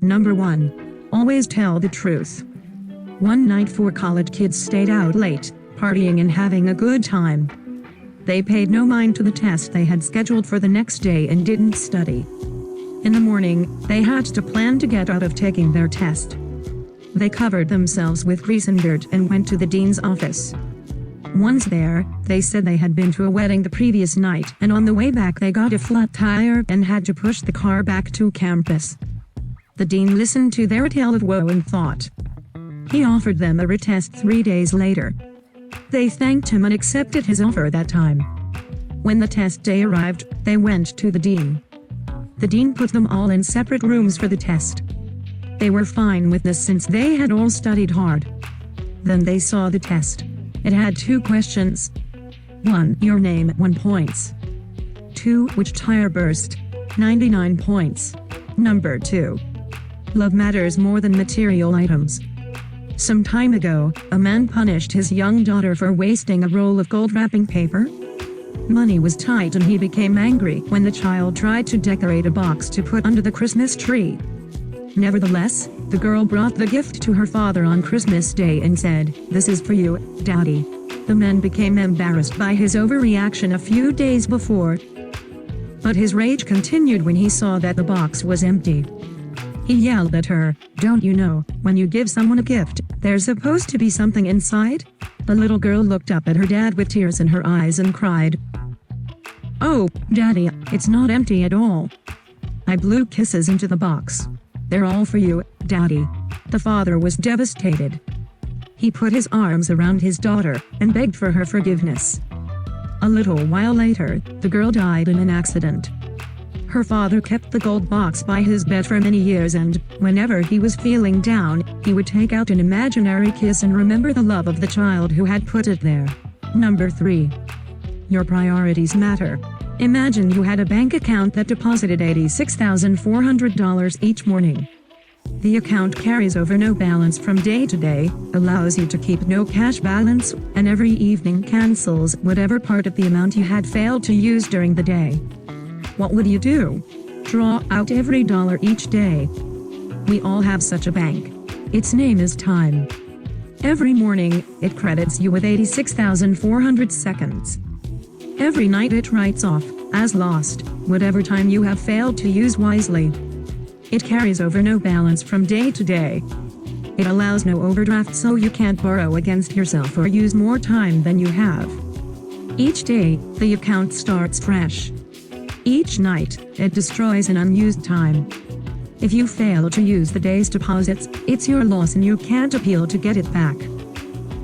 Number 1. Always tell the truth. One night 4 college kids stayed out late, partying and having a good time. They paid no mind to the test they had scheduled for the next day and didn't study. In the morning, they had to plan to get out of taking their test. They covered themselves with grease and dirt and went to the dean's office. Once there, they said they had been to a wedding the previous night and on the way back they got a flat tire and had to push the car back to campus. The dean listened to their tale of woe and thought. He offered them a retest 3 days later. They thanked him and accepted his offer that time. When the test day arrived, they went to the dean. The dean put them all in separate rooms for the test. They were fine with this since they had all studied hard. Then they saw the test. It had 2 questions. 1. Your name, 1 points. 2. Which tire burst? 99 points. Number 2. Love matters more than material items. Some time ago, a man punished his young daughter for wasting a roll of gold wrapping paper. Money was tight and he became angry when the child tried to decorate a box to put under the Christmas tree. Nevertheless, the girl brought the gift to her father on Christmas Day and said, "This is for you, Daddy." The man became embarrassed by his overreaction a few days before. But his rage continued when he saw that the box was empty. He yelled at her, "Don't you know, when you give someone a gift, there's supposed to be something inside?" The little girl looked up at her dad with tears in her eyes and cried, "Oh, Daddy, it's not empty at all. I blew kisses into the box. They're all for you, Daddy." The father was devastated. He put his arms around his daughter and begged for her forgiveness. A little while later, the girl died in an accident. Her father kept the gold box by his bed for many years and, whenever he was feeling down, he would take out an imaginary kiss and remember the love of the child who had put it there. Number 3. Your priorities matter. Imagine you had a bank account that deposited $86,400 each morning. The account carries over no balance from day to day, allows you to keep no cash balance, and every evening cancels whatever part of the amount you had failed to use during the day. What would you do? Draw out every dollar each day. We all have such a bank. Its name is time. Every morning, it credits you with 86,400 seconds. Every night it writes off, as lost, whatever time you have failed to use wisely. It carries over no balance from day to day. It allows no overdraft so you can't borrow against yourself or use more time than you have. Each day, the account starts fresh. Each night, it destroys an unused time. If you fail to use the day's deposits, it's your loss and you can't appeal to get it back.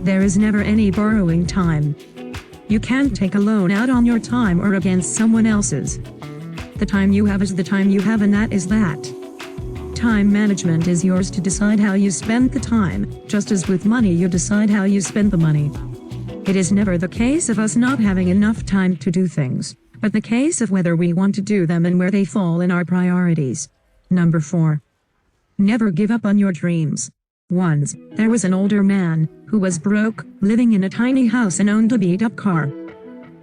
There is never any borrowing time. You can't take a loan out on your time or against someone else's. The time you have is the time you have and that is that. Time management is yours to decide how you spend the time, just as with money you decide how you spend the money. It is never the case of us not having enough time to do things, but the case of whether we want to do them and where they fall in our priorities. Number 4. Never give up on your dreams. Once, there was an older man who was broke, living in a tiny house and owned a beat-up car.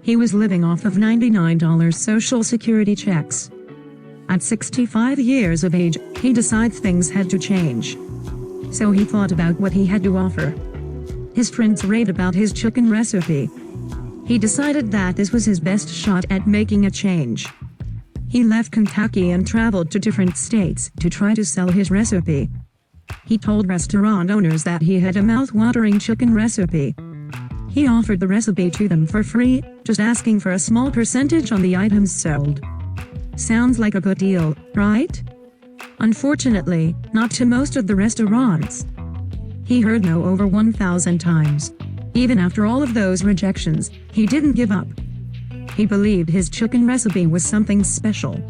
He was living off of $99 Social Security checks. At 65 years of age, he decided things had to change. So he thought about what he had to offer. His friends raved about his chicken recipe. He decided that this was his best shot at making a change. He left Kentucky and traveled to different states to try to sell his recipe. He told restaurant owners that he had a mouth-watering chicken recipe. He offered the recipe to them for free, just asking for a small percentage on the items sold. Sounds like a good deal, right? Unfortunately, not to most of the restaurants. He heard no over 1,000 times. Even after all of those rejections, he didn't give up. He believed his chicken recipe was something special.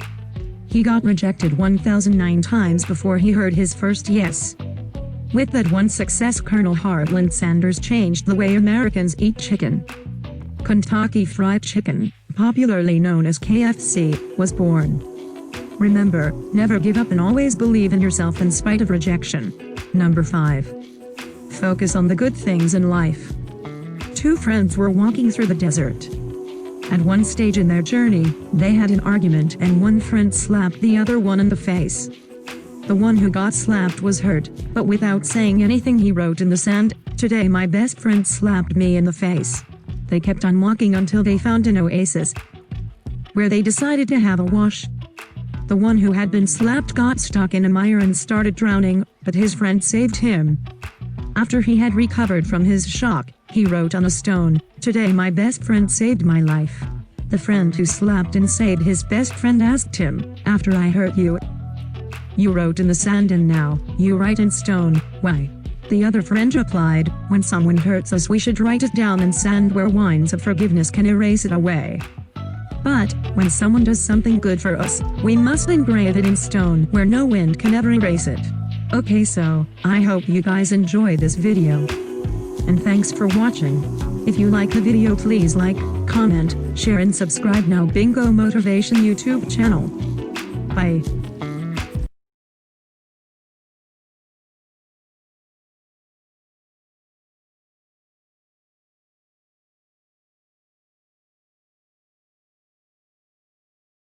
He got rejected 1,009 times before he heard his first yes. With that one success, Colonel Hartland Sanders changed the way Americans eat chicken. Kentucky Fried Chicken, popularly known as KFC, was born. Remember, never give up and always believe in yourself in spite of rejection. Number 5. Focus on the good things in life. 2 friends were walking through the desert. At one stage in their journey, they had an argument and one friend slapped the other one in the face. The one who got slapped was hurt, but without saying anything he wrote in the sand, "Today my best friend slapped me in the face." They kept on walking until they found an oasis, where they decided to have a wash. The one who had been slapped got stuck in a mire and started drowning, but his friend saved him. After he had recovered from his shock, he wrote on a stone, "Today my best friend saved my life." The friend who slapped and saved his best friend asked him, "After I hurt you, you wrote in the sand and now, you write in stone, why?" The other friend replied, "When someone hurts us we should write it down in sand where winds of forgiveness can erase it away. But, when someone does something good for us, we must engrave it in stone where no wind can ever erase it." Okay, so, I hope you guys enjoy this video. And thanks for watching. If you like the video, please like, comment, share and subscribe now. Bingo Motivation YouTube channel. Bye.